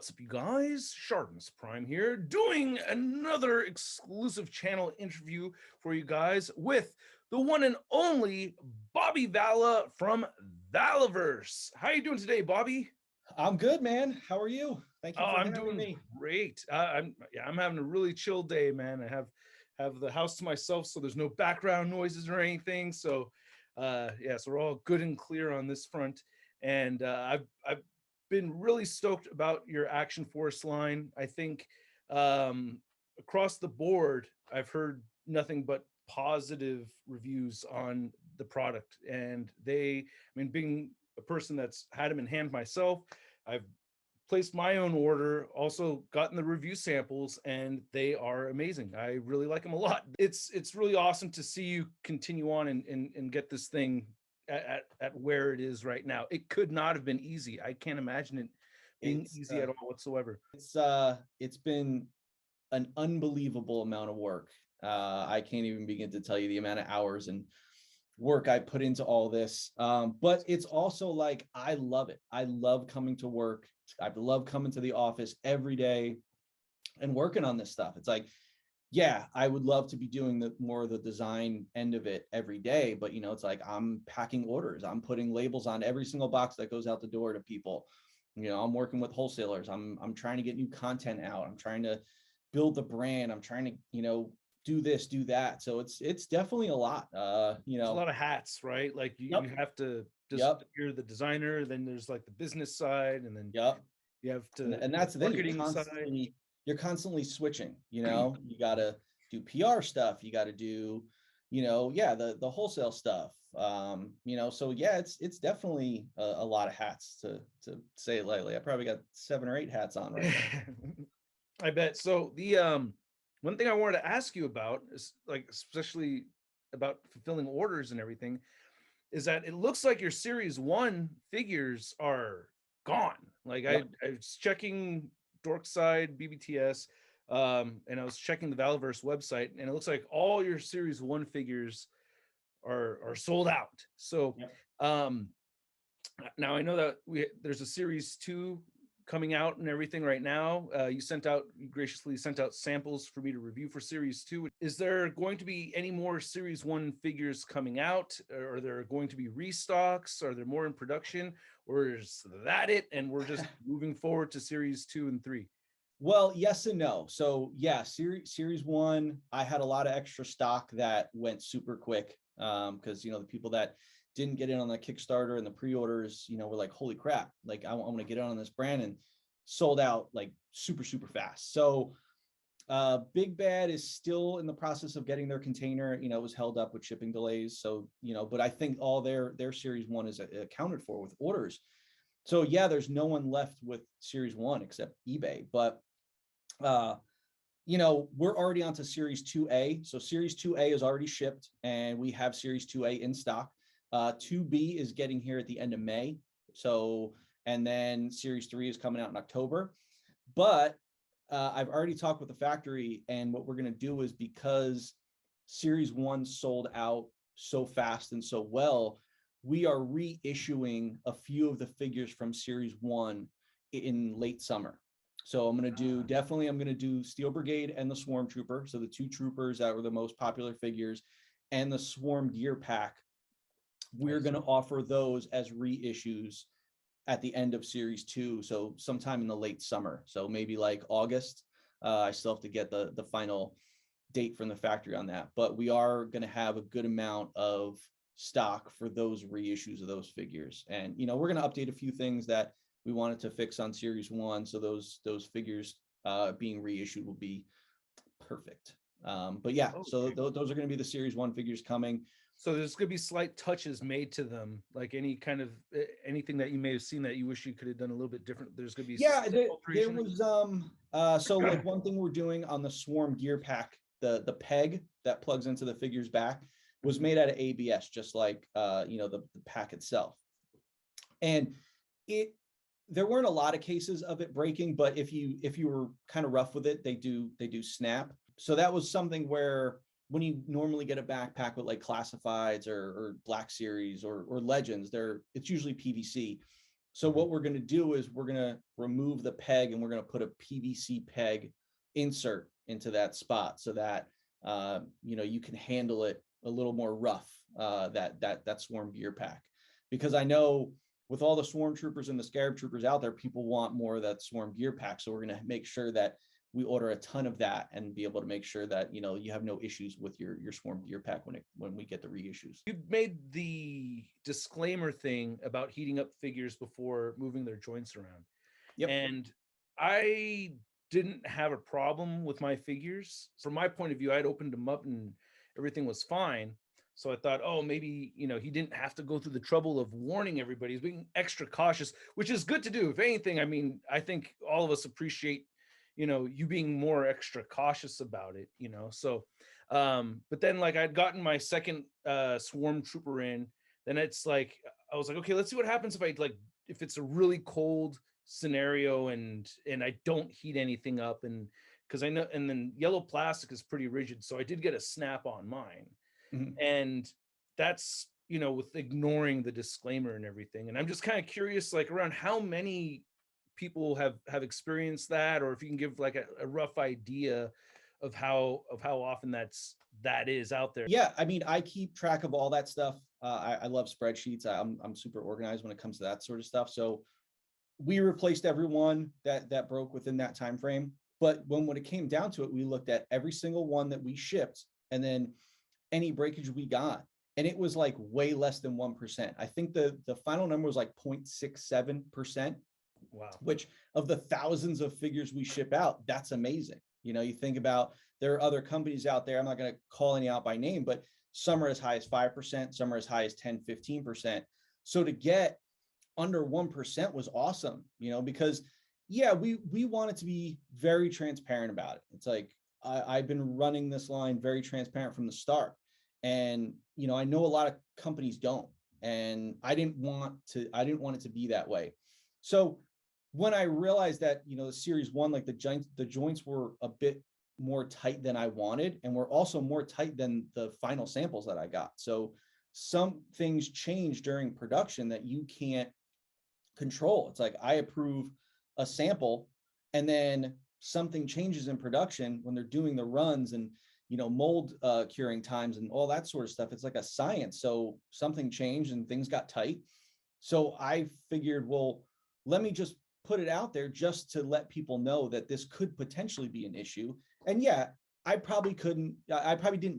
What's up, you guys? ShartimusPrime here, doing another exclusive channel interview for you guys with the one and only Bobby Vala from Valaverse. How you doing today, Bobby? I'm good, man. How are you? Thank you for I'm having doing me. great. I'm having a really chill day, man. I have the house to myself, so there's no background noises or anything. So, so we're all good and clear on this front. And I've been really stoked about your Action Force line. I think across the board, I've heard nothing but positive reviews on the product. And being a person that's had them in hand myself, I've placed my own order, also gotten the review samples, and they are amazing. I really like them a lot. It's really awesome to see you continue on and get this thing at where it is right now. It could not have been easy. I can't imagine it being easy at all whatsoever. It's been an unbelievable amount of work. I can't even begin to tell you the amount of hours and work I put into all this. But it's also like, I love it. I love coming to work. I love coming to the office every day and working on this stuff. It's like, yeah, I would love to be doing the more of the design end of it every day, but it's like I'm packing orders. I'm putting labels on every single box that goes out the door to people. I'm working with wholesalers. I'm trying to get new content out. I'm trying to build the brand. I'm trying to, do this, do that. So it's definitely a lot. There's a lot of hats, right? Like you have to just you're the designer, then there's like the business side, and then you have to and that's the thing. You're constantly switching. You got to do PR stuff. You got to do, the wholesale stuff. So yeah, it's definitely a lot of hats to say it lightly. I probably got 7 or 8 hats on right now. I bet. So the one thing I wanted to ask you about is, like, especially about fulfilling orders and everything, is that it looks like your Series 1 figures are gone. Like I was checking Dorkside, BBTS, and I was checking the Valaverse website, and it looks like all your Series 1 figures are sold out. So now I know that there's a Series 2 coming out and everything right now. You graciously sent out samples for me to review for Series 2. Is there going to be any more Series 1 figures coming out? Are there going to be restocks? Are there more in production? Or is that it, and we're just moving forward to Series 2 and 3? Well, yes and no. So yeah, series 1, I had a lot of extra stock that went super quick because the people that didn't get in on the Kickstarter and the pre-orders, were like, holy crap, like I want to get on this brand, and sold out like super fast. So Big Bad is still in the process of getting their container. It was held up with shipping delays. So but I think all their Series 1 is accounted for with orders. So yeah, there's no one left with Series 1 except eBay. But we're already on to Series 2A. So Series 2A is already shipped, and we have Series 2A in stock. 2B is getting here at the end of May. So, and then Series 3 is coming out in October. But I've already talked with the factory, and what we're going to do is, because Series 1 sold out so fast and so well, we are reissuing a few of the figures from Series 1 in late summer. So I'm going to do Steel Brigade and the Swarm Trooper. So the 2 troopers that were the most popular figures, and the Swarm Gear Pack. We're going to offer those as reissues at the end of Series 2. So sometime in the late summer. So maybe like August. I still have to get the final date from the factory on that. But we are going to have a good amount of stock for those reissues of those figures. And, we're going to update a few things that we wanted to fix on Series 1. So those figures being reissued will be perfect. But yeah, so those are going to be the Series 1 figures coming. So there's going to be slight touches made to them, like any kind of anything that you may have seen that you wish you could have done a little bit different. There's going to be there was so like one thing we're doing on the Swarm Gear Pack, the peg that plugs into the figure's back was made out of ABS, just like the pack itself. And there weren't a lot of cases of it breaking, but if you were kind of rough with it, they do snap. So that was something where, when you normally get a backpack with like classifieds or Black Series or Legends, it's usually PVC. So what we're going to do is we're going to remove the peg and we're going to put a PVC peg insert into that spot so that you can handle it a little more rough, that swarm gear pack. Because I know with all the swarm troopers and the scarab troopers out there, people want more of that swarm gear pack. So we're going to make sure that we order a ton of that and be able to make sure that you have no issues with your swarm gear pack when we get the reissues. You made the disclaimer thing about heating up figures before moving their joints around. Yep. And I didn't have a problem with my figures. From my point of view, I'd opened them up and everything was fine. So I thought, oh, maybe, he didn't have to go through the trouble of warning everybody. He's being extra cautious, which is good to do. If anything, I mean, I think all of us appreciate, you being more extra cautious about it, So, but then like I'd gotten my second swarm trooper in, then it's like, I was like, okay, let's see what happens if it's a really cold scenario and I don't heat anything up, and because I know, and then yellow plastic is pretty rigid, so I did get a snap on mine. Mhm. And that's with ignoring the disclaimer and everything. And I'm just kind of curious, like around how many people have experienced that, or if you can give like a rough idea of how often that is out there. Yeah, I mean, I keep track of all that stuff. I love spreadsheets. I'm super organized when it comes to that sort of stuff. So we replaced everyone that broke within that time frame. But when it came down to it, we looked at every single one that we shipped and then any breakage we got. And it was like way less than 1%. I think the final number was like 0.67%. Wow. Which of the thousands of figures we ship out, that's amazing. You think about, there are other companies out there, I'm not going to call any out by name, but some are as high as 5%, some are as high as 10, 15%. So to get under 1% was awesome, because yeah, we wanted to be very transparent about it. It's like, I've been running this line very transparent from the start. And, I know a lot of companies don't, and I didn't want it to be that way. So when I realized that, the series one, like the joints were a bit more tight than I wanted, and were also more tight than the final samples that I got. So some things change during production that you can't control. It's like I approve a sample and then something changes in production when they're doing the runs and mold curing times and all that sort of stuff. It's like a science. So something changed and things got tight. So I figured, well, let me just put it out there just to let people know that this could potentially be an issue. And yeah, I probably didn't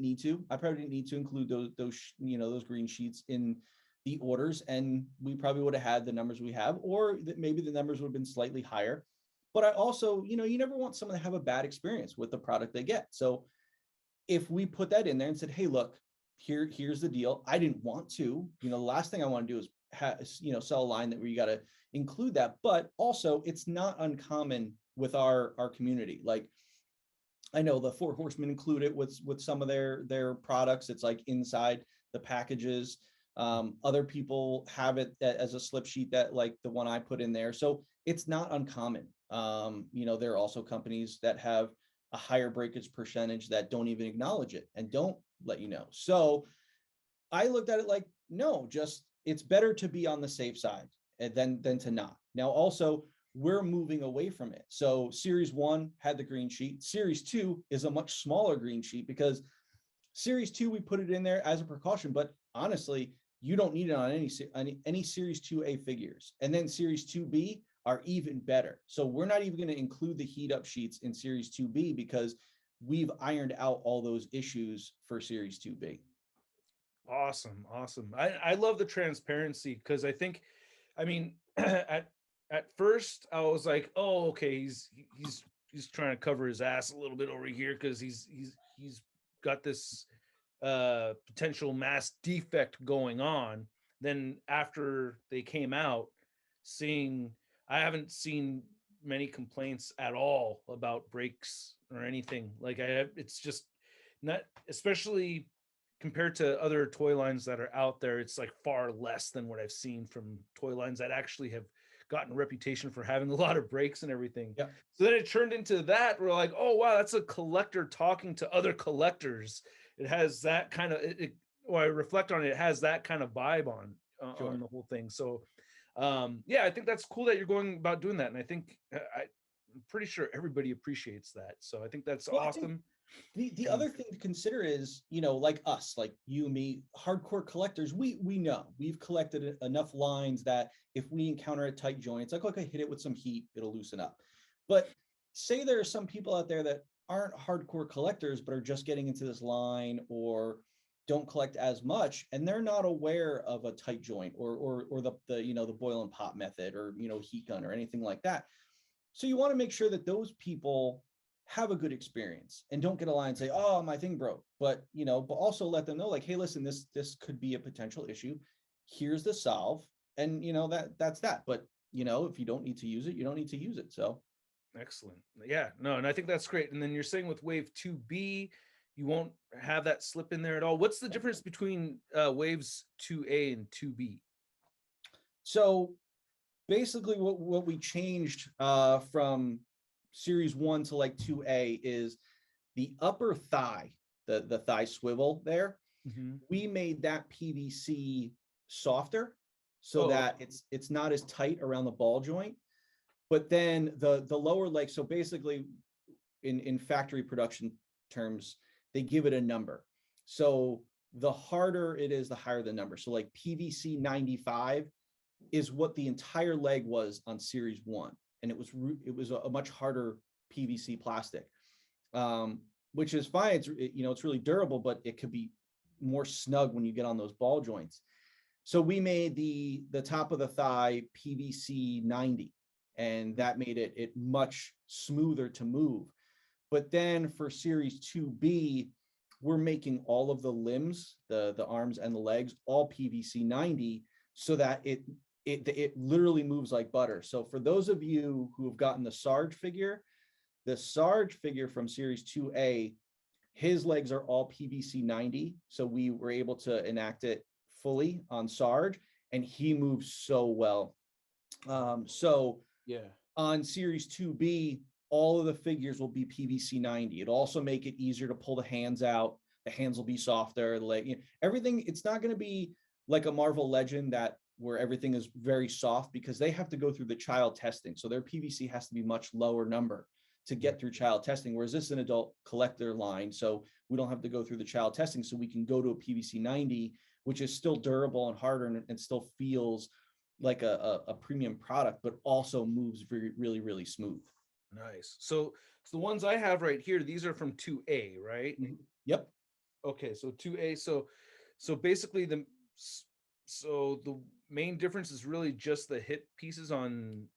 need to. I probably didn't need to include those green sheets in the orders, and we probably would have had the numbers we have, or that maybe the numbers would have been slightly higher. But I also, you never want someone to have a bad experience with the product they get. So if we put that in there and said, hey, look, here's the deal. I didn't want to, the last thing I want to do is sell a line where you got to include that. But also, it's not uncommon with our community. Like, I know the Four Horsemen include it with some of their products. It's like inside the packages. Other people have it as a slip sheet, that like the one I put in there. So it's not uncommon. There are also companies that have a higher breakage percentage that don't even acknowledge it and don't let you know. So I looked at it like, no, just it's better to be on the safe side than to not. Now, also, we're moving away from it. So series one had the green sheet. Series two is a much smaller green sheet, because series two, we put it in there as a precaution, but honestly, you don't need it on any series 2A figures. And then series 2B are even better. So we're not even going to include the heat up sheets in series 2B, because we've ironed out all those issues for series 2B. Awesome. I love the transparency, because I mean, at first I was like, oh, okay, he's trying to cover his ass a little bit over here, because he's got this potential mass defect going on. Then after they came out, I haven't seen many complaints at all about breaks or anything. Like it's just not, especially compared to other toy lines that are out there, it's like far less than what I've seen from toy lines that actually have gotten a reputation for having a lot of breaks and everything. Yeah. So then it turned into that. We're like, oh wow, that's a collector talking to other collectors. It has that kind of when I reflect on it, it has that kind of vibe on Sure. the whole thing. So Yeah, I think that's cool that you're going about doing that, and I think I'm pretty sure everybody appreciates that. So I think that's Well, I think awesome. the And other thing to consider is, you know, like us, like you, me, hardcore collectors, we know we've collected enough lines that if we encounter a tight joint, it's like, okay, hit it with some heat, it'll loosen up. But say there are some people out there that aren't hardcore collectors, but are just getting into this line or don't collect as much, and they're not aware of a tight joint or the you know, the boil and pop method, or, you know, heat gun or anything like that. So you want to make sure that those people have a good experience and don't get a line and say, "Oh, my thing broke." But, you know, but also let them know, like, "Hey, listen, this could be a potential issue. Here's the solve." And, you know, that's that. But, you know, if you don't need to use it, you don't need to use it. So excellent. Yeah, no, and I think that's great. And then you're saying with Wave 2B, you won't have that slip in there at all. What's the difference between Waves 2A and 2B? so basically what we changed from series 1 to like 2A is the upper thigh, the thigh swivel there. Mm-hmm. We made that PVC softer so Oh, that it's not as tight around the ball joint. But then the lower leg, so basically in factory production terms, they give it a number. So the harder it is, the higher the number. So like PVC 95 is what the entire leg was on series 1, and it was a much harder PVC plastic, which is fine. You know, it's really durable, but it could be more snug when you get on those ball joints. So we made the top of the thigh PVC 90, and that made it much smoother to move. But then for series 2B, we're making all of the limbs, the arms and the legs, all PVC 90, so that it literally moves like butter. So for those of you who have gotten the Sarge figure, the Sarge figure from series 2A, his legs are all PVC 90. So we were able to enact it fully on Sarge, and he moves so well. So yeah. on series 2B, all of the figures will be PVC 90. It'll also make it easier to pull the hands out. The hands will be softer. The leg, you know, everything. It's not going to be like a Marvel Legend that where everything is very soft, because they have to go through the child testing. So their PVC has to be much lower number to get through child testing, whereas this is an adult collector line. So we don't have to go through the child testing. So we can go to a PVC 90, which is still durable and harder, and still feels like a premium product, but also moves really, really smooth. Nice. So the ones I have right here, these are from 2A, right? Mhm. Yep. Okay, so 2A. So basically so the main difference is really just the hip pieces on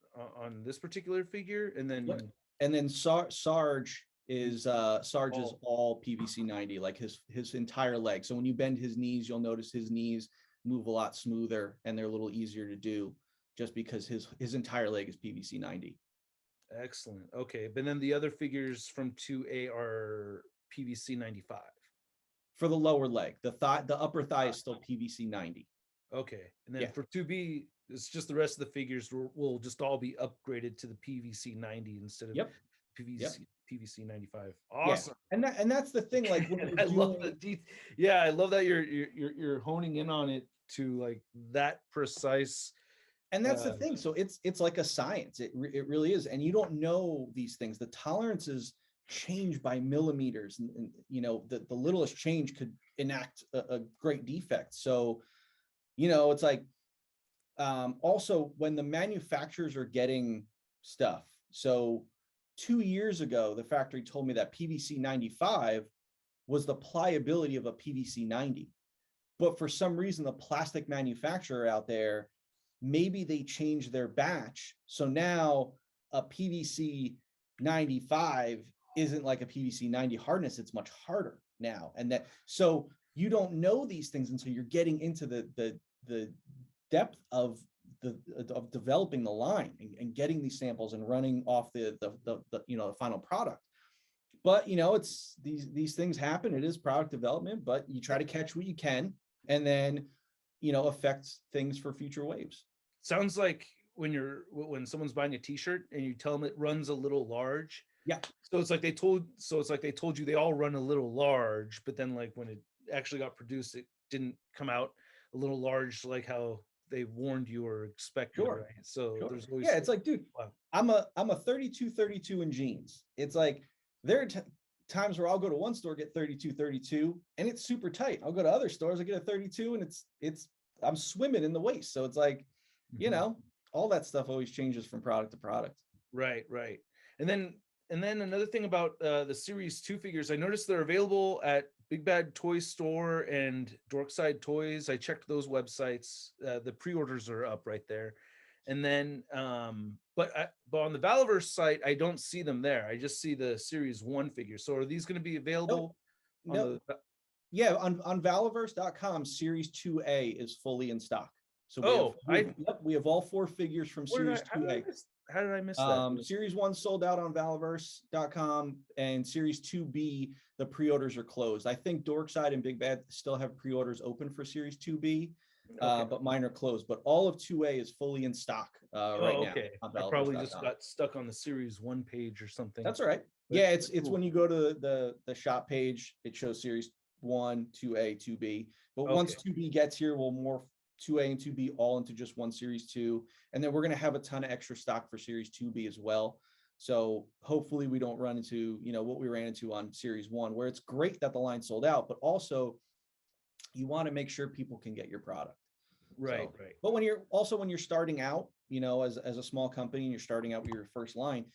this particular figure, and Yep. then And then Sarge is all all PVC 90, like his entire leg. So when you bend his knees, you'll notice his knees move a lot smoother, and they're a little easier to do, just because his entire leg is PVC 90. excellent. Okay, but then the other figures from 2A are PVC 95. For the lower leg. The upper thigh is still PVC 90. Okay, and then Yeah. for 2B, it's just the rest of the figures will just all be upgraded to the PVC 90 instead of Yep. Yep. PVC 95. Yeah. Awesome. And that's the thing, like when And you're I love doing, the yeah, I love that you're honing in on it to like that precise. and that's the uh thing. So it's like a science. It really is. And you don't know these things. The tolerances change by millimeters, and you know, the littlest change could enact a great defect. So, you know, it's like, also when the manufacturers are getting stuff. So 2 years ago, the factory told me that PVC 95 was the pliability of a PVC 90. But for some reason, the plastic manufacturer out there, maybe they changed their batch. So now a PVC 95 isn't like a PVC 90 hardness, it's much harder now. And that, so you don't know these things until you're getting into the depth of developing the line, and getting these samples and running off the you know, the final product. But, you know, it's these things happen. It is product development, but you try to catch what you can, and then, you know, affect things for future waves. Sounds like when someone's buying a t-shirt and you tell them it runs a little large. Yeah. So it's like they told you they all run a little large, but then like when it actually got produced, it didn't come out a little large like how they've warned you or expected, Sure. right? So Sure. there's always Yeah, it's like, dude, wow. I'm a 32 in jeans. It's like there are times where I'll go to one store, get 32 and it's super tight. I'll go to other stores, I get a 32 and it's I'm swimming in the waist. So it's like, you Mhm. know, all that stuff always changes from product to product. Right, right. And then another thing about the Series 2 figures, I noticed they're available at Big Bad Toy Store and Dorkside Toys. I checked those websites. The pre-orders are up right there. And then but on the Valaverse site, I don't see them there. I just see the Series 1 figures. So are these going to be Nope. available on No. Yeah, on Valaverse.com, Series 2A is fully in stock. So Oh, we have all 4 figures from where did Series 2A. how did I miss that? Series 1 sold out on Valaverse.com, and Series 2B, the pre-orders are closed. I think Dorkside and Big Bad still have pre-orders open for Series 2B, Okay. but mine are closed. But all of 2A is fully in stock right now Okay. on I probably just Valaverse.com. got stuck on the Series 1 page or something. That's all right. But Yeah, it's cool. when you go to the shop page, it shows Series 1, 2A, 2B. But once 2B gets here, we'll morph 2A and 2B all into just one Series 2. And then we're going to have a ton of extra stock for Series 2B as well. So hopefully we don't run into, you know, what we ran into on Series 1, where it's great that the line sold out, but also you want to make sure people can get your product. Right, So, right. but when you're starting out, you know, as a small company and you're starting out with your first line,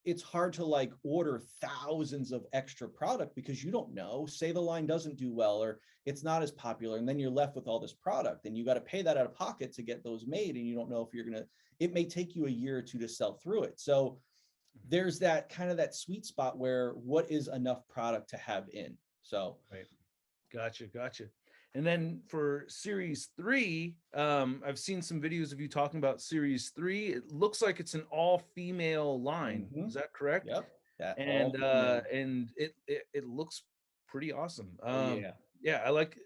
it's hard to like order thousands of extra product because you don't know, say the line doesn't do well or it's not as popular, and then you're left with all this product and you got to pay that out of pocket to get those made, and you don't know if you're gonna, it may take you a year or two to sell through it. So there's that kind of that sweet spot where what is enough product to have in. So Right. Gotcha. And then for Series 3, I've seen some videos of you talking about Series 3. It looks like it's an all-female line. Is that correct? Yep. That And all female. and it looks pretty awesome. Oh yeah. Yeah, I like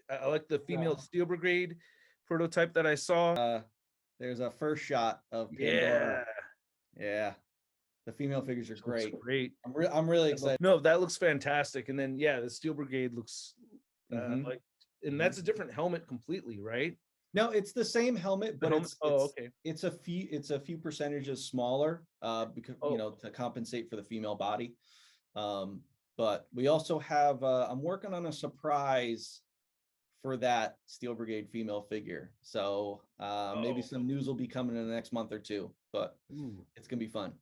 the female Steel Brigade prototype that I saw. There's a first shot of Pandora. Yeah. The female figures are great. Looks great. I'm really excited. No, that looks fantastic. And then yeah, the Steel Brigade looks like, and that's a different helmet completely, right? No, it's the same helmet, but okay. It's a few percentages smaller, because you know, to compensate for the female body. But we also have I'm working on a surprise for that Steel Brigade female figure. So maybe some news will be coming in the next month or two, but it's gonna be fun.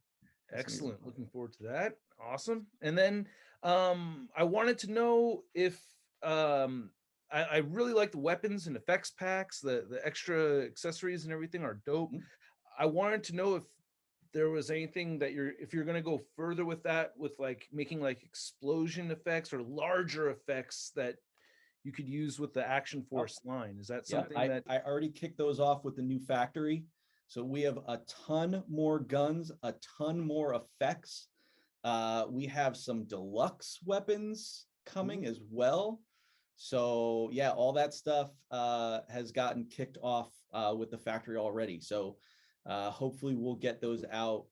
Excellent. Looking forward to that. Awesome. And then I wanted to know if I really like the weapons and effects packs, the extra accessories and everything are dope. I wanted to know if there was anything that if you're going to go further with that, with like making like explosion effects or larger effects that you could use with the Action Force line. Is that something that I already kicked those off with the new factory? So we have a ton more guns, a ton more effects. We have some deluxe weapons coming as well. So yeah, all that stuff has gotten kicked off with the factory already. So hopefully we'll get those out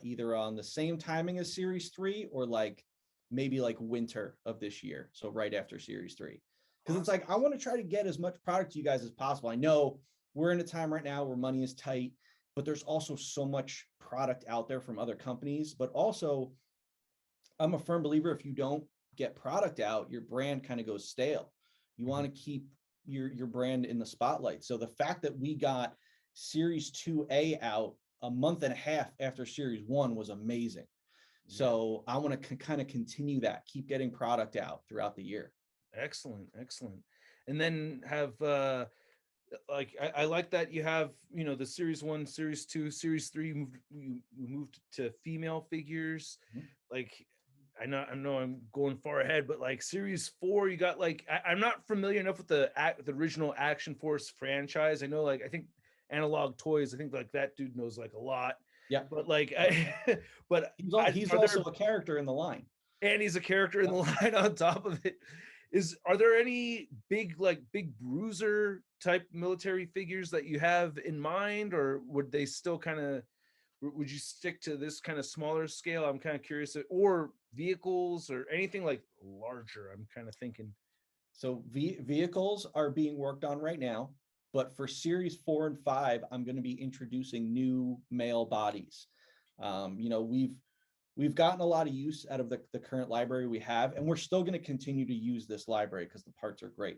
either on the same timing as Series 3 or like maybe like winter of this year. So right after Series 3. Because it's like, I want to try to get as much product to you guys as possible. I know we're in a time right now where money is tight, but there's also so much product out there from other companies. But also, I'm a firm believer, if you don't get product out, your brand kind of goes stale. You want to keep your brand in the spotlight. So the fact that we got Series 2A out a month and a half after Series 1 was amazing. So I want to kind of continue that, keep getting product out throughout the year. Excellent. And then have like I like that you have, you know, the Series 1, Series 2, Series 3, you moved to female figures. Like I know I'm going far ahead, but like Series 4, you got like I'm not familiar enough with the original Action Force franchise. I know, like, I think Analog Toys, I think like that dude knows like a lot. Yeah. But like but he's also a character in the line. And he's a character in the line on top of it. Are there any big bruiser type military figures that you have in mind, or would they still would you stick to this kind of smaller scale? I'm kind of curious, or vehicles or anything like larger. I'm kind of thinking. So vehicles are being worked on right now. But for series 4 and 5, I'm going to be introducing new male bodies. You know, we've gotten a lot of use out of the current library we have, and we're still going to continue to use this library because the parts are great.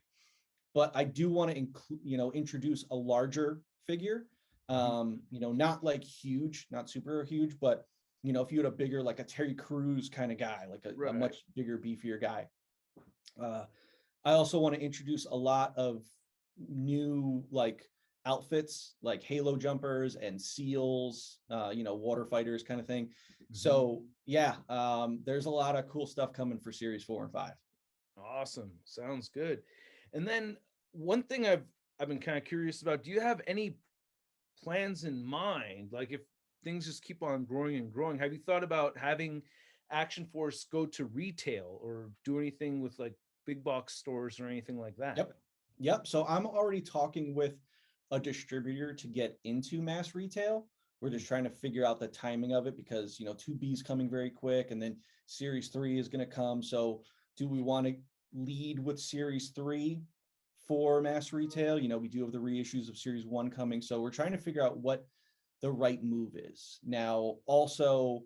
But I do want to include, you know, introduce a larger figure. You know, not like huge, not super huge, but you know, if you had a bigger, like a Terry Crews kind of guy, like a much bigger, beefier guy. I also want to introduce a lot of new like outfits, like halo jumpers and seals, you know, water fighters kind of thing. So yeah, there's a lot of cool stuff coming for series 4 and 5. Awesome. Sounds good. And then one thing I've been kind of curious about, do you have any plans in mind? Like if things just keep on growing and growing, have you thought about having Action Force go to retail or do anything with like big box stores or anything like that? Yep. So I'm already talking with a distributor to get into mass retail. We're just trying to figure out the timing of it because, you know, 2B is coming very quick and then series 3 is going to come. So do we want to lead with series 3 for mass retail? You know, we do have the reissues of series 1 coming. So we're trying to figure out what the right move is. Now, also,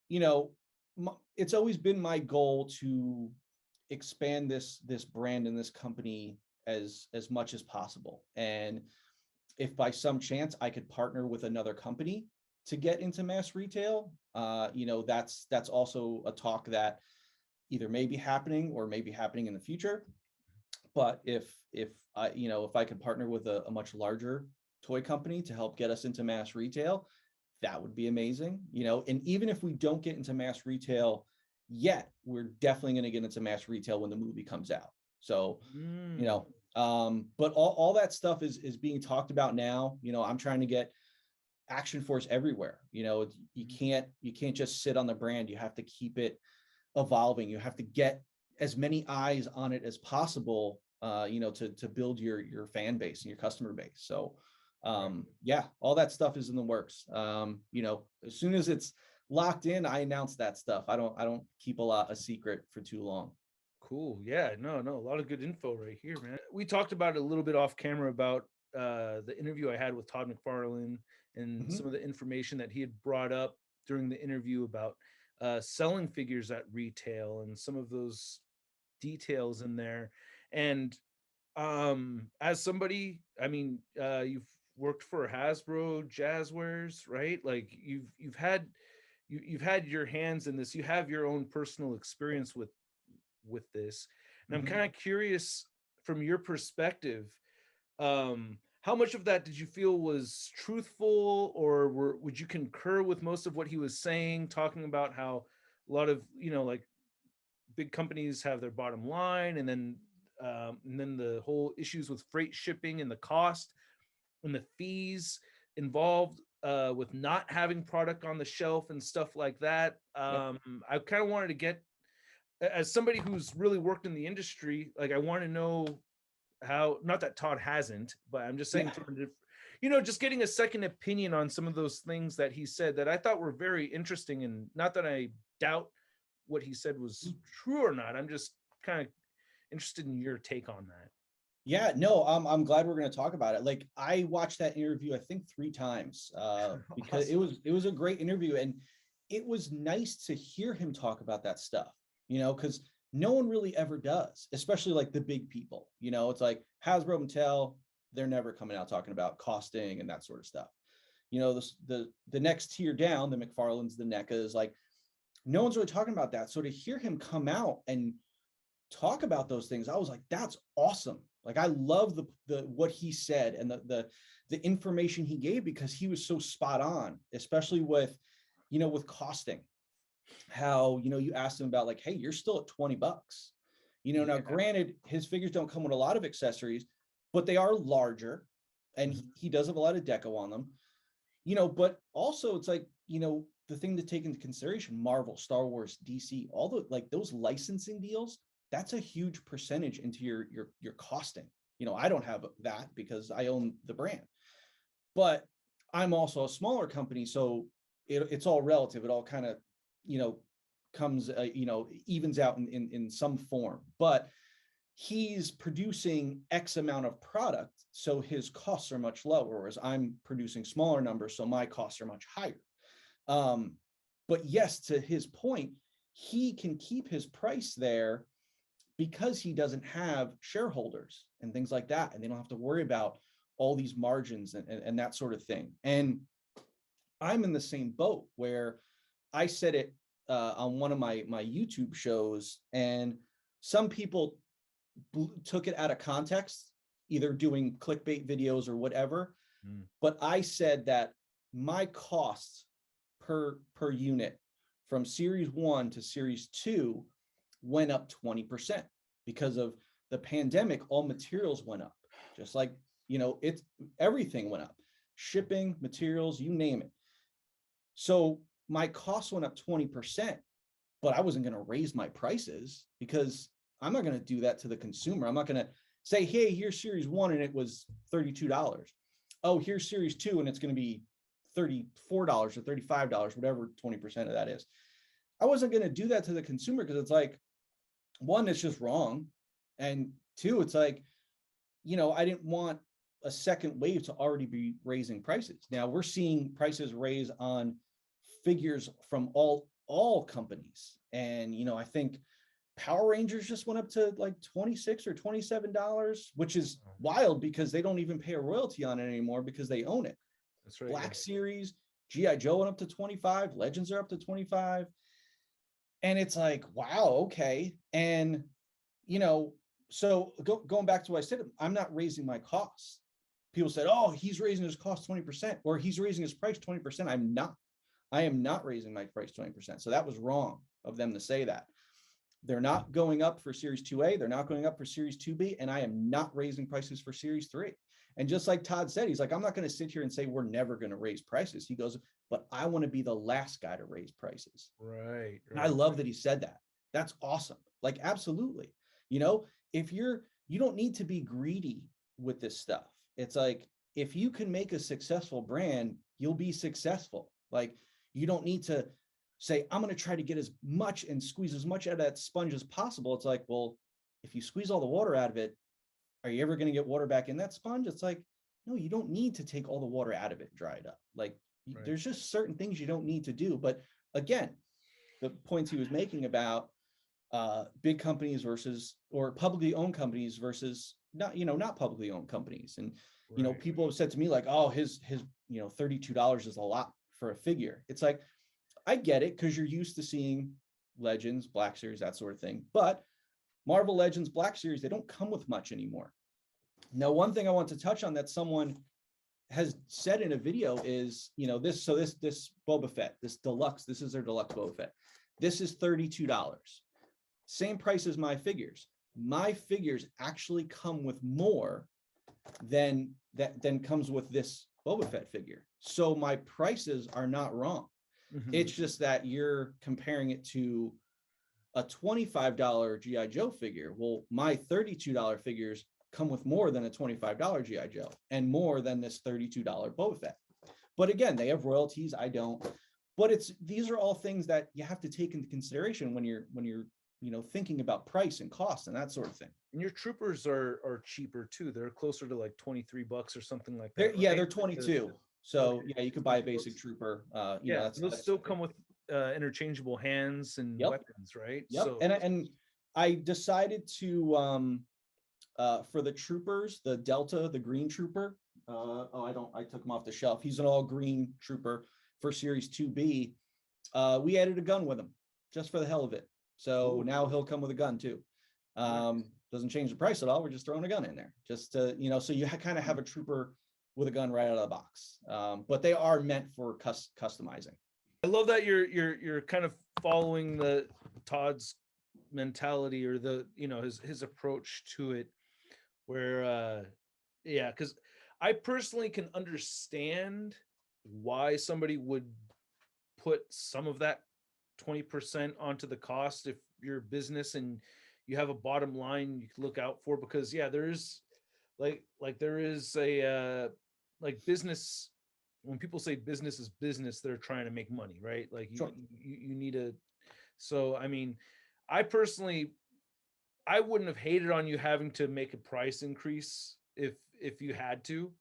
you know, it's always been my goal to expand this brand and this company as much as possible. And if by some chance I could partner with another company to get into mass retail, you know, that's also a talk that either may be happening or may be happening in the future. But if I, you know, if I could partner with a much larger toy company to help get us into mass retail, that would be amazing, you know. And even if we don't get into mass retail yet, we're definitely going to get into mass retail when the movie comes out. So, you know, but all that stuff is being talked about now. You know, I'm trying to get Action Force everywhere. You know, you can't just sit on the brand. You have to keep it evolving. You have to get as many eyes on it as possible, you know, to build your fan base and your customer base. So yeah, all that stuff is in the works. You know, as soon as it's locked in, I announce that stuff. I don't keep a secret for too long. Cool. Yeah, no, a lot of good info right here, man. We talked about it a little bit off camera about the interview I had with Todd McFarlane and some of the information that he had brought up during the interview about selling figures at retail and some of those details in there. And as somebody, I mean, you've worked for Hasbro, Jazzwares, right? Like you've had you've had your hands in this. You have your own personal experience with this. And I'm kind of curious from your perspective, how much of that did you feel was truthful, or would you concur with most of what he was saying, talking about how a lot of, you know, like big companies have their bottom line, and then the whole issues with freight shipping and the cost and the fees involved with not having product on the shelf and stuff like that. I kind of wanted to get, as somebody who's really worked in the industry, like I want to know how, not that Todd hasn't, but I'm just saying, you know, just getting a second opinion on some of those things that he said that I thought were very interesting. And not that I doubt what he said was true or not. I'm just kind of interested in your take on that. Yeah, no, I'm glad we're going to talk about it. Like I watched that interview, I think 3 times, because Awesome. it was a great interview, and it was nice to hear him talk about that stuff, you know, because no one really ever does, especially like the big people. You know, it's like Hasbro, Mattel, they're never coming out talking about costing and that sort of stuff. You know, the next tier down, the McFarlanes, the NECAs, like no one's really talking about that. So to hear him come out and talk about those things, I was like, that's awesome. Like I love the what he said and the information he gave, because he was so spot on, especially with, you know, with costing. How, you know, you asked him about like, hey, you're still at $20. You know, now Yeah. granted, his figures don't come with a lot of accessories, but they are larger, and he does have a lot of deco on them. You know, but also it's like, you know, the thing to take into consideration, Marvel, Star Wars, DC, all the like those licensing deals, that's a huge percentage into your costing. You know, I don't have that because I own the brand, but I'm also a smaller company, so it's all relative. It all kind of, you know, comes, you know, evens out in some form. But he's producing X amount of product, so his costs are much lower, whereas I'm producing smaller numbers, so my costs are much higher. But yes, to his point, he can keep his price there because he doesn't have shareholders and things like that, and they don't have to worry about all these margins and that sort of thing. And I'm in the same boat where I said it on one of my YouTube shows, and some people took it out of context, either doing clickbait videos or whatever. But I said that my costs per unit from series 1 to series 2 went up 20% because of the pandemic. All materials went up, just like, it's everything went up, shipping, materials, you name it. So my costs went up 20%, but I wasn't going to raise my prices because I'm not going to do that to the consumer. I'm not going to say, hey, here's series 1 and it was $32. Oh, here's series 2 and it's going to be $34 or $35, whatever 20% of that is. I wasn't going to do that to the consumer because it's like, one, it's just wrong. And two, it's like, I didn't want a second wave to already be raising prices. Now we're seeing prices raise on figures from all companies. And, I think Power Rangers just went up to like $26 or $27, which is wild because they don't even pay a royalty on it anymore because they own it. That's right. Black Series, G.I. Joe went up to 25, Legends are up to 25. And it's like, wow, okay. And, so going back to what I said, I'm not raising my costs. People said, oh, he's raising his cost 20%, or he's raising his price 20%. I'm not. I am not raising my price 20%. So that was wrong of them to say that. They're not going up for Series 2A. They're not going up for Series 2B. And I am not raising prices for Series 3. And just like Todd said, he's like, I'm not going to sit here and say we're never going to raise prices. He goes, but I want to be the last guy to raise prices. Right. And I love that he said that. That's awesome. Like, absolutely. If you don't need to be greedy with this stuff. It's like, if you can make a successful brand, you'll be successful. Like, you don't need to say, I'm going to try to get as much and squeeze as much out of that sponge as possible. It's like, well, if you squeeze all the water out of it, are you ever going to get water back in that sponge? It's like, no, you don't need to take all the water out of it, dry it up. Like, right. There's just certain things you don't need to do. But again, the points he was making about big companies versus, or publicly owned companies versus not publicly owned companies. And, right. People have said to me like, oh, his $32 is a lot for a figure. It's like, I get it, because you're used to seeing Legends, Black Series, that sort of thing. But Marvel Legends, Black Series, they don't come with much anymore. Now, one thing I want to touch on that someone has said in a video is, this Boba Fett, this deluxe, this is their deluxe Boba Fett. This is $32. Same price as my figures. My figures actually come with more than comes with this Boba Fett figure. So my prices are not wrong. Mm-hmm. It's just that you're comparing it to a $25 G.I. Joe figure. Well, my $32 figures come with more than a $25 G.I. Joe and more than this $32 Boba Fett. But again, they have royalties. I don't. But these are all things that you have to take into consideration when you're thinking about price and cost and that sort of thing. And your troopers are cheaper too. They're closer to like $23 or something like that. Yeah, they're 22. So okay. Yeah, you could buy a basic trooper. They'll still come with interchangeable hands and weapons, right? Yep. So, and I decided to for the troopers, the Delta, the green trooper. I took him off the shelf. He's an all green trooper for Series 2B. We added a gun with him just for the hell of it. So now he'll come with a gun too. Doesn't change the price at all. We're just throwing a gun in there, just to, so you kind of have a trooper with a gun right out of the box. But they are meant for customizing. I love that you're kind of following the Todd's mentality, or the his approach to it, where because I personally can understand why somebody would put some of that 20% onto the cost if you're a business and you have a bottom line you can look out for, because there's there is a business. When people say business is business, they're trying to make money, right? Like you need a. So I mean, I personally, I wouldn't have hated on you having to make a price increase if you had to.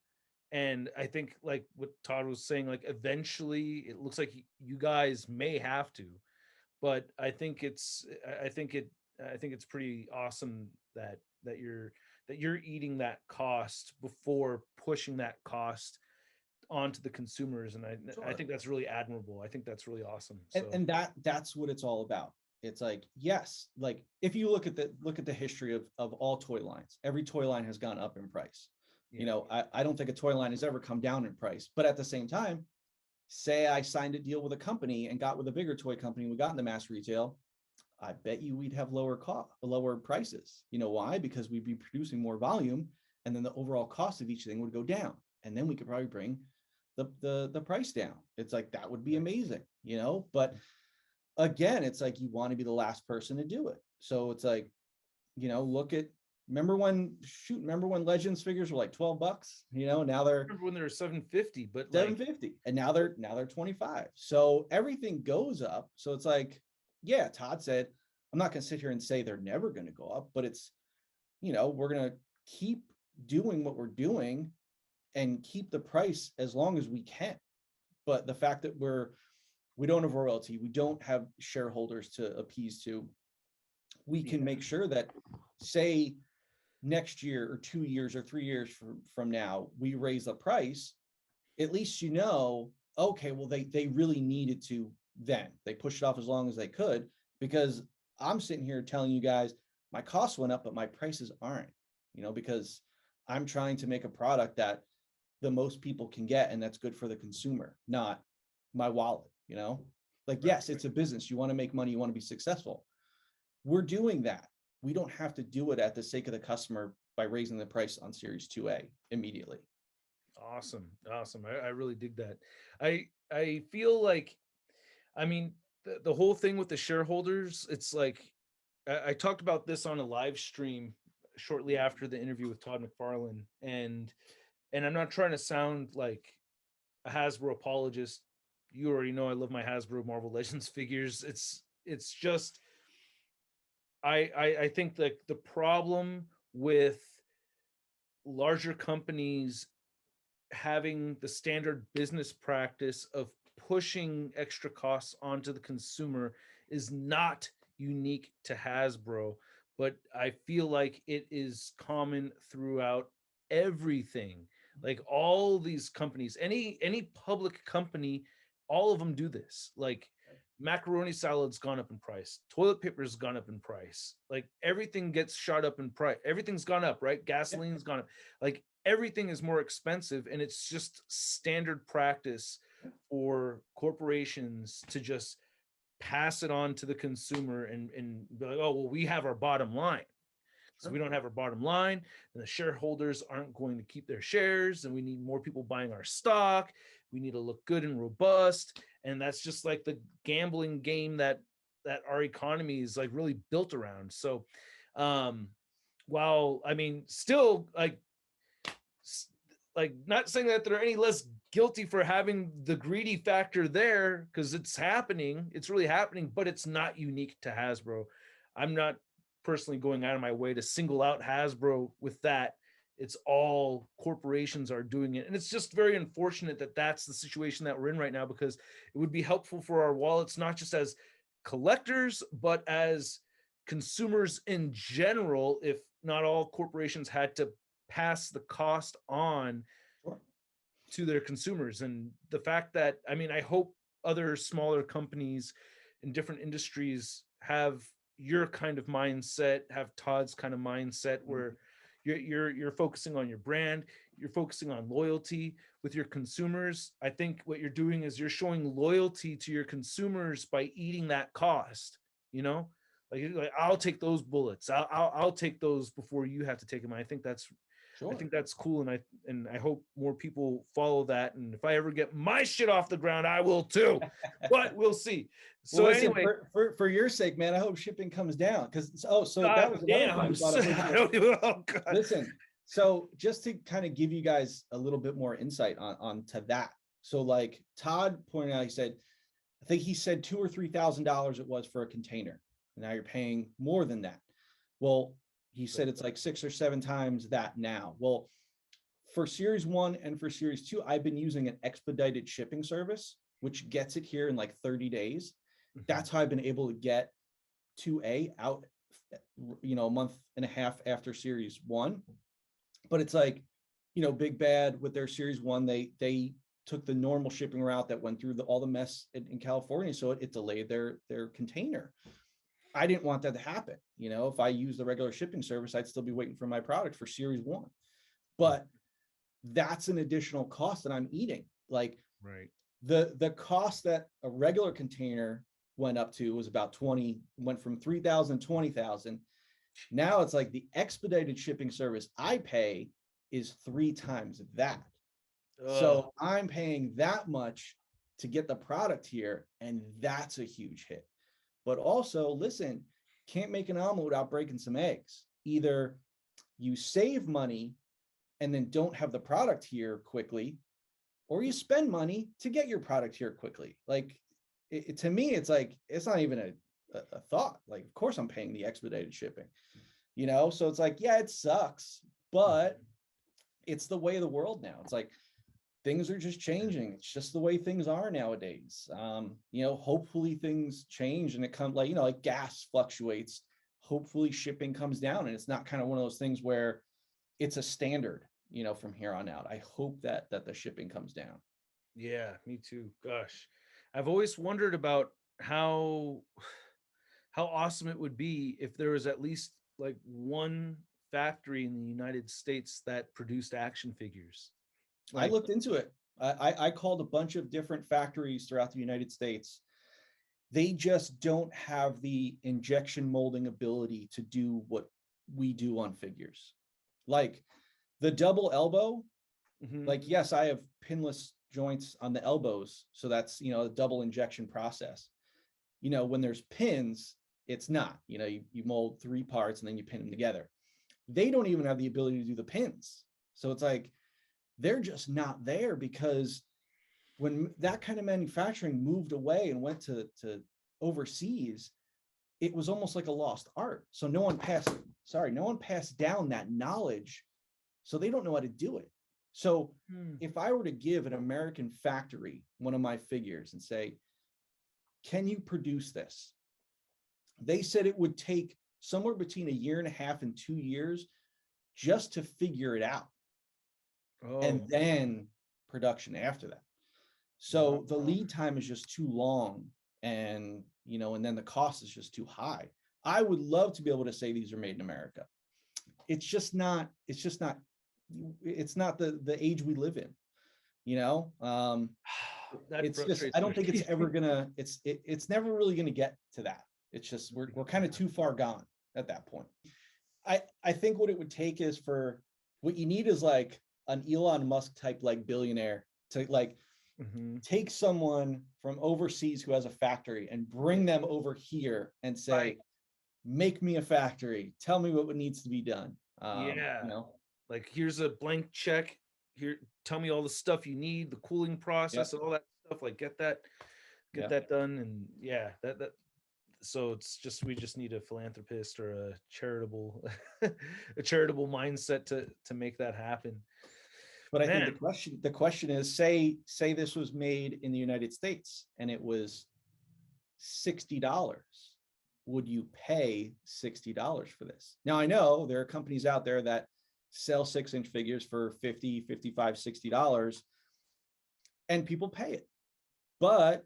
And I think like what Todd was saying, like eventually it looks like you guys may have to, but I think it's pretty awesome that you're eating that cost before pushing that cost onto the consumers. And I Sure. think that's really admirable. I think that's really awesome. And, So and that's what it's all about. It's like, yes, like if you look at the history of all toy lines, every toy line has gone up in price. yeah. You know, I don't think a toy line has ever come down in price, but at the same time, say I signed a deal with a company and got with a bigger toy company, we got into mass retail, I bet you we'd have lower prices. You know why? Because we'd be producing more volume, and then the overall cost of each thing would go down, and then we could probably bring the price down. It's like that would be amazing, you know. But again, it's like you want to be the last person to do it. So it's like, you know, remember when Legends figures were like $12, you know, now I they're remember when they were 750, but like 750, and now they're 25. So everything goes up. So it's like, yeah, Todd said, I'm not going to sit here and say they're never going to go up, but it's, you know, we're going to keep doing what we're doing and keep the price as long as we can. But the fact that we don't have royalty, we don't have shareholders to appease to, we can make sure that, say, next year or 2 years or 3 years from now, we raise the price, at least, you know, okay, well, they really needed to then. They pushed it off as long as they could, because I'm sitting here telling you guys my costs went up, but my prices aren't, you know, because I'm trying to make a product that the most people can get and that's good for the consumer, not my wallet, you know? Like, yes, it's a business. You want to make money, you want to be successful. We're doing that. We don't have to do it at the sake of the customer by raising the price on Series 2A immediately. awesome. I really dig that. I feel like, I mean, the whole thing with the shareholders, it's like I talked about this on a live stream shortly after the interview with Todd McFarlane, and I'm not trying to sound like a Hasbro apologist. You already know I love my Hasbro Marvel Legends figures. It's just I think that the problem with larger companies having the standard business practice of pushing extra costs onto the consumer is not unique to Hasbro, but I feel like it is common throughout everything. Like all these companies, any public company, all of them do this. Like macaroni salad's gone up in price, toilet paper's gone up in price, like everything gets shot up in price, everything's gone up, right? Gasoline's gone up, like everything is more expensive, and it's just standard practice for corporations to just pass it on to the consumer and be like, oh well, we have our bottom line. So we don't have our bottom line, and the shareholders aren't going to keep their shares, and we need more people buying our stock. We need to look good and robust, and that's just like the gambling game that our economy is like really built around. So, while I mean, still like not saying that they're any less guilty for having the greedy factor there, because it's really happening, but it's not unique to Hasbro. I'm not personally going out of my way to single out Hasbro with that. It's all corporations are doing it, and it's just very unfortunate that that's the situation that we're in right now, because it would be helpful for our wallets, not just as collectors but as consumers in general, if not all corporations had to pass the cost on Sure. to their consumers. And the fact that, I mean, I hope other smaller companies in different industries have your kind of mindset, have Todd's kind of mindset, where you're focusing on your brand, you're focusing on loyalty with your consumers. I think what you're doing is you're showing loyalty to your consumers by eating that cost, you know? Like I'll take those bullets. I'll take those before you have to take them. I think that's Sure. I think that's cool, and I hope more people follow that. And if I ever get my shit off the ground, I will too. But we'll see. So well, listen, anyway, for your sake, man, I hope shipping comes down, because so God that was another damn, thing about it. I don't even, oh God. Listen, so just to kind of give you guys a little bit more insight on to that. So like Todd pointed out, I think he said $2,000 or $3,000 it was for a container. Now you're paying more than that. Well, he said it's like 6 or 7 times that now. Well, for Series 1 and for Series 2, I've been using an expedited shipping service, which gets it here in like 30 days. That's how I've been able to get 2A out, a month and a half after Series 1. But it's like, Big Bad with their Series 1, they took the normal shipping route that went through all the mess in California, so it delayed their container. I didn't want that to happen. If I use the regular shipping service, I'd still be waiting for my product for Series 1. But that's an additional cost that I'm eating. Like, right. The cost that a regular container went up to was about 20, went from 3,000 to 20,000. Now it's like the expedited shipping service I pay is 3 times that. So I'm paying that much to get the product here, and that's a huge hit. But also, listen, can't make an omelet without breaking some eggs. Either you save money and then don't have the product here quickly, or you spend money to get your product here quickly. Like, to me, it's like, it's not even a thought. Like, of course I'm paying the expedited shipping, So it's like, yeah, it sucks, but it's the way of the world now. It's like, things are just changing. It's just the way things are nowadays. Hopefully things change and it comes like gas fluctuates. Hopefully shipping comes down and it's not kind of one of those things where it's a standard, from here on out. I hope that the shipping comes down. Yeah, me too. Gosh, I've always wondered about how awesome it would be if there was at least like one factory in the United States that produced action figures. I looked into it. I called a bunch of different factories throughout the United States. They just don't have the injection molding ability to do what we do on figures. Like the double elbow, like, yes, I have pinless joints on the elbows. So that's, a double injection process. When there's pins, it's not, you mold 3 parts and then you pin them together. They don't even have the ability to do the pins. So it's like, they're just not there, because when that kind of manufacturing moved away and went to overseas, it was almost like a lost art. So no one passed down that knowledge. So they don't know how to do it. So if I were to give an American factory one of my figures and say, can you produce this? They said it would take somewhere between 1.5 years and 2 years just to figure it out. And then production after that. So the lead time is just too long, and and then the cost is just too high. I would love to be able to say these are made in America. It's not the age we live in. It's just, I don't think it's ever gonna, it's never really gonna get to that. It's just, we're kind of too far gone at that point. I think what it would take is what you need is like an Elon Musk type like billionaire to like take someone from overseas who has a factory and bring them over here and say, make me a factory. Tell me what needs to be done. Like, here's a blank check. Here, tell me all the stuff you need, the cooling process, and all that stuff. Like, get that done. And that. So it's just, we just need a philanthropist or a charitable mindset to make that happen. But I think the question is, say this was made in the United States and it was $60. Would you pay $60 for this? Now, I know there are companies out there that sell 6-inch figures for $50, $55, $60, and people pay it. But,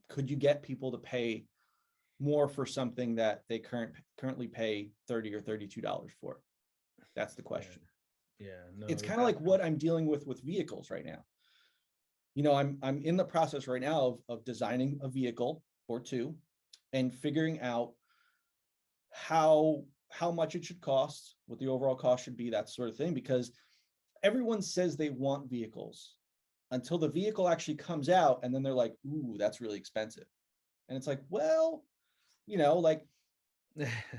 could you get people to pay more for something that they currently pay $30 or $32 for? That's the question. No, it's kind of like what I'm dealing with vehicles right now. I'm in the process right now of designing a vehicle or two and figuring out how much it should cost, what the overall cost should be, that sort of thing, because everyone says they want vehicles until the vehicle actually comes out, and then they're like, ooh, that's really expensive. And it's like, well, like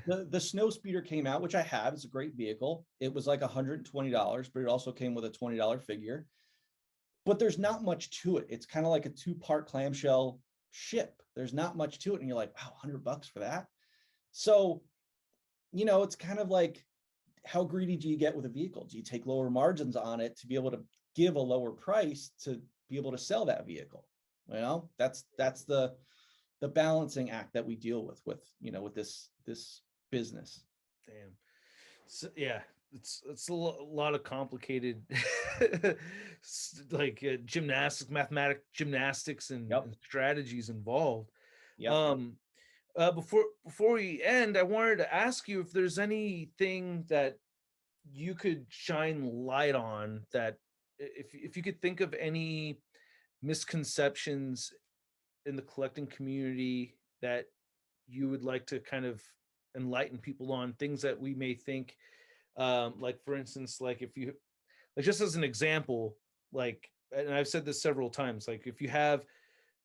the snow speeder came out, which I have. It's a great vehicle. It was like $120, but it also came with a $20 figure. But there's not much to it. It's kind of like a 2-part clamshell ship. There's not much to it. And you're like, wow, $100 for that. So, it's kind of like, how greedy do you get with a vehicle? Do you take lower margins on it to be able to give a lower price to be able to sell that vehicle? That's the balancing act that we deal with this business. Damn. So, yeah, it's a lot of complicated like gymnastics and, Yep. and strategies involved. Yep. Before we end, I wanted to ask you if there's anything that you could shine light on, that if you could think of any misconceptions in the collecting community that you would like to kind of enlighten people on, things that we may think, like for instance, like if you, like just as an example, like, and I've said this several times, like if you have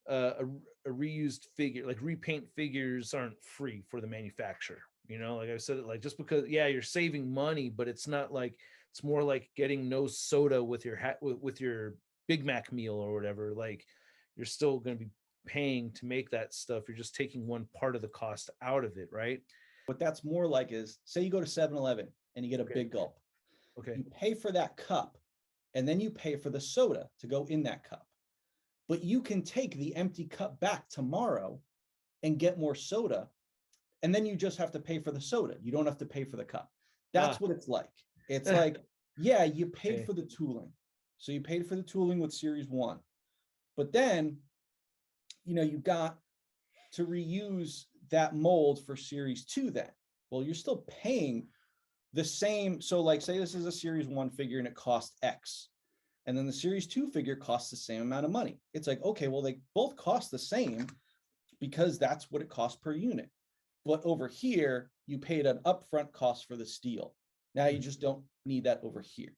a reused figure, like repaint figures aren't free for the manufacturer. Like I said, like just because, yeah, you're saving money, but it's not like, it's more like getting no soda with your with your Big Mac meal or whatever. Like you're still going to be paying to make that stuff. You're just taking one part of the cost out of it, right? What that's more like is, say you go to 7-Eleven and you get a big gulp. Okay. You pay for that cup, and then you pay for the soda to go in that cup. But you can take the empty cup back tomorrow and get more soda, and then you just have to pay for the soda. You don't have to pay for the cup. That's what it's like. It's like, yeah, you paid for the tooling. So you paid for the tooling with Series 1. But then, you've got to reuse that mold for Series 2 then. Well, you're still paying the same. So like, say this is a Series 1 figure and it costs X. And then the Series 2 figure costs the same amount of money. It's like, okay, well, they both cost the same because that's what it costs per unit. But over here, you paid an upfront cost for the steel. Now you just don't need that over here.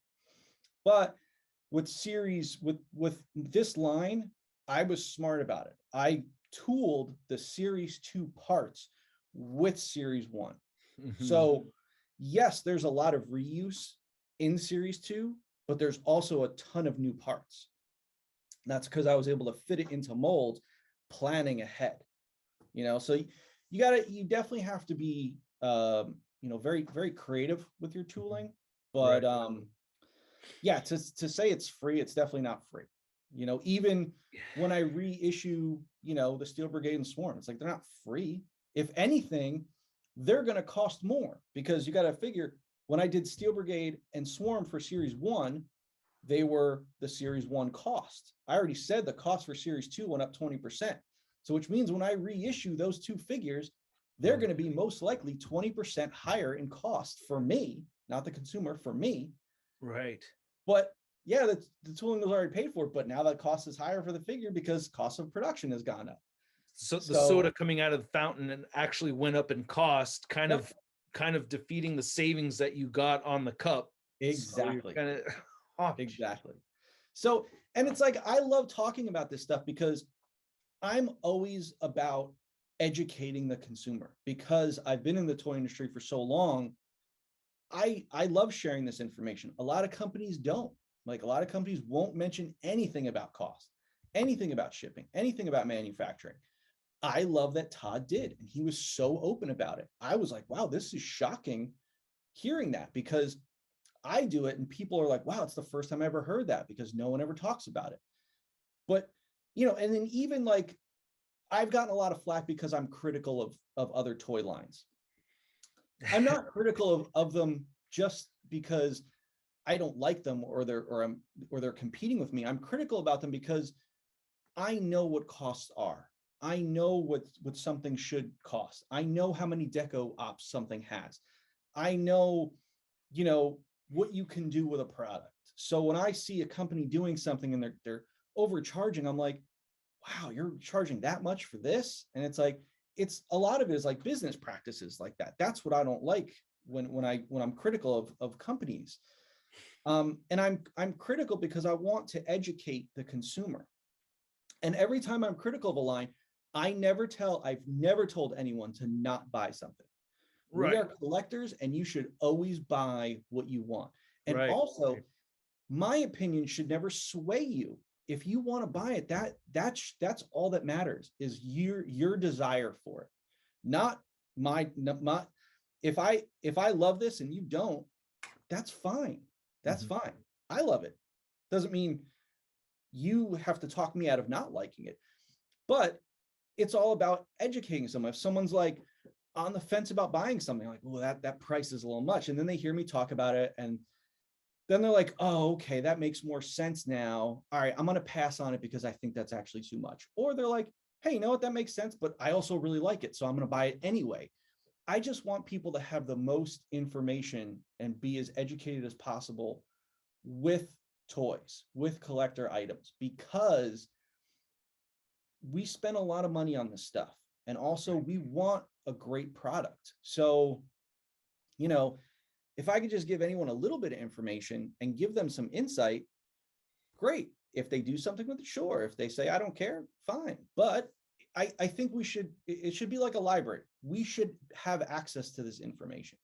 But with this line, I was smart about it. I tooled the Series 2 parts with Series 1. So yes, there's a lot of reuse in Series 2, but there's also a ton of new parts. And that's because I was able to fit it into molds, planning ahead. So you definitely have to be very, very creative with your tooling. But yeah, to say it's free, it's definitely not free. Even when I reissue, the Steel Brigade and Swarm, it's like they're not free. If anything, they're going to cost more, because you got to figure, when I did Steel Brigade and Swarm for Series 1, they were the Series 1 cost. I already said the cost for Series 2 went up 20%. So which means when I reissue those two figures, they're going to be most likely 20% higher in cost for me, not the consumer, for me. Right. But yeah, the tooling was already paid for, but now that cost is higher for the figure because cost of production has gone up. So the soda coming out of the fountain and actually went up in cost, kind of defeating the savings that you got on the cup. Exactly. So exactly. So, and it's like, I love talking about this stuff because I'm always about educating the consumer, because I've been in the toy industry for so long. I love sharing this information. A lot of companies don't. Like, a lot of companies won't mention anything about cost, anything about shipping, anything about manufacturing. I love that Todd did, and he was so open about it. I was like, wow, this is shocking hearing that, because I do it and people are like, wow, it's the first time I ever heard that, because no one ever talks about it. But, and then even like, I've gotten a lot of flack because I'm critical of other toy lines. I'm not critical of them just because I don't like them or they're competing with me. I'm critical about them because I know what costs are. I know what something should cost. I know how many deco ops something has. I know, what you can do with a product. So when I see a company doing something and they're overcharging, I'm like, wow, you're charging that much for this? And it's like, it's a lot of it is like business practices like that. That's what I don't like when I'm critical of companies. And I'm critical because I want to educate the consumer. And every time I'm critical of a line, I've never told anyone to not buy something. Right. We are collectors, and you should always buy what you want. And also, my opinion should never sway you. If you want to buy it, that's all that matters, is your desire for it, not if I love this and you don't, that's fine. That's fine. I love it. Doesn't mean you have to talk me out of not liking it. But it's all about educating someone. If someone's like on the fence about buying something, like, well, that price is a little much. And then they hear me talk about it, and then they're like, oh, okay, that makes more sense now. All right, I'm going to pass on it because I think that's actually too much. Or they're like, hey, you know what, that makes sense, but I also really like it, so I'm going to buy it anyway. I just want people to have the most information and be as educated as possible with toys, with collector items, because we spend a lot of money on this stuff. And also we want a great product. So, you know, if I could just give anyone a little bit of information and give them some insight, great. If they do something with it, sure. If they say, I don't care, fine. But I think it should be like a library. We should have access to this information.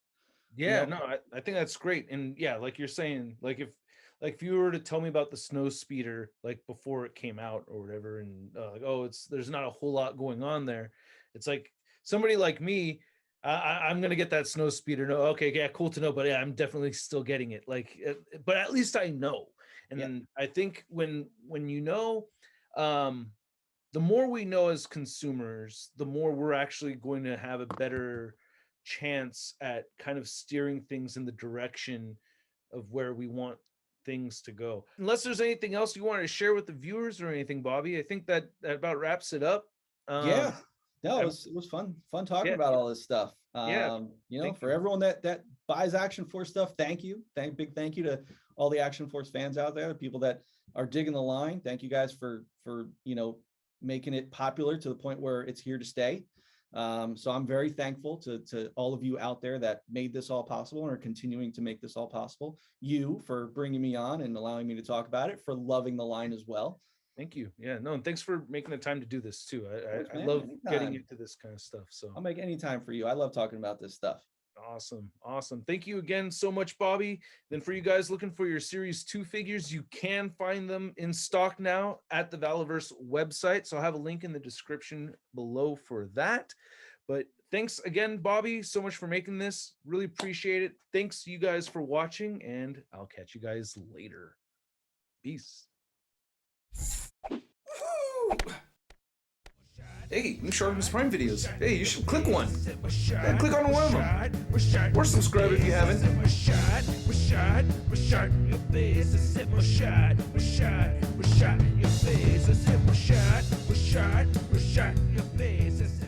Yeah, you know? No, I think that's great. And yeah, like you're saying, like if you were to tell me about the snow speeder, like before it came out or whatever, and like, oh, there's not a whole lot going on there. It's like somebody like me, I'm going to get that snow speeder. No, okay, yeah, cool to know. But yeah, I'm definitely still getting it. Like, but at least I know. And then I think when you know, the more we know as consumers, the more we're actually going to have a better chance at kind of steering things in the direction of where we want things to go. Unless there's anything else you wanted to share with the viewers or anything, Bobby, I think that about wraps it up. Yeah, no, it was fun talking about all this stuff. You know, for everyone that buys Action Force stuff, thank you. Big thank you to all the Action Force fans out there, the people that are digging the line. Thank you guys for you know, making it popular to the point where it's here to stay. So I'm very thankful to all of you out there that made this all possible and are continuing to make this all possible. You for bringing me on and allowing me to talk about it, for loving the line as well. Thank you. Yeah, no, and thanks for making the time to do this too. I love getting into this kind of stuff. So I'll make any time for you. I love talking about this stuff. Awesome. Thank you again so much, Bobby. Then for you guys looking for your Series 2 figures, you can find them in stock now at the Valaverse website. So I'll have a link in the description below for that. But thanks again, Bobby, so much for making this. Really appreciate it. Thanks you guys for watching, and I'll catch you guys later. Peace. Hey, new ShartimusPrime videos. Hey, you should click one. Yeah, click on one of them. Or subscribe if you haven't. Your face.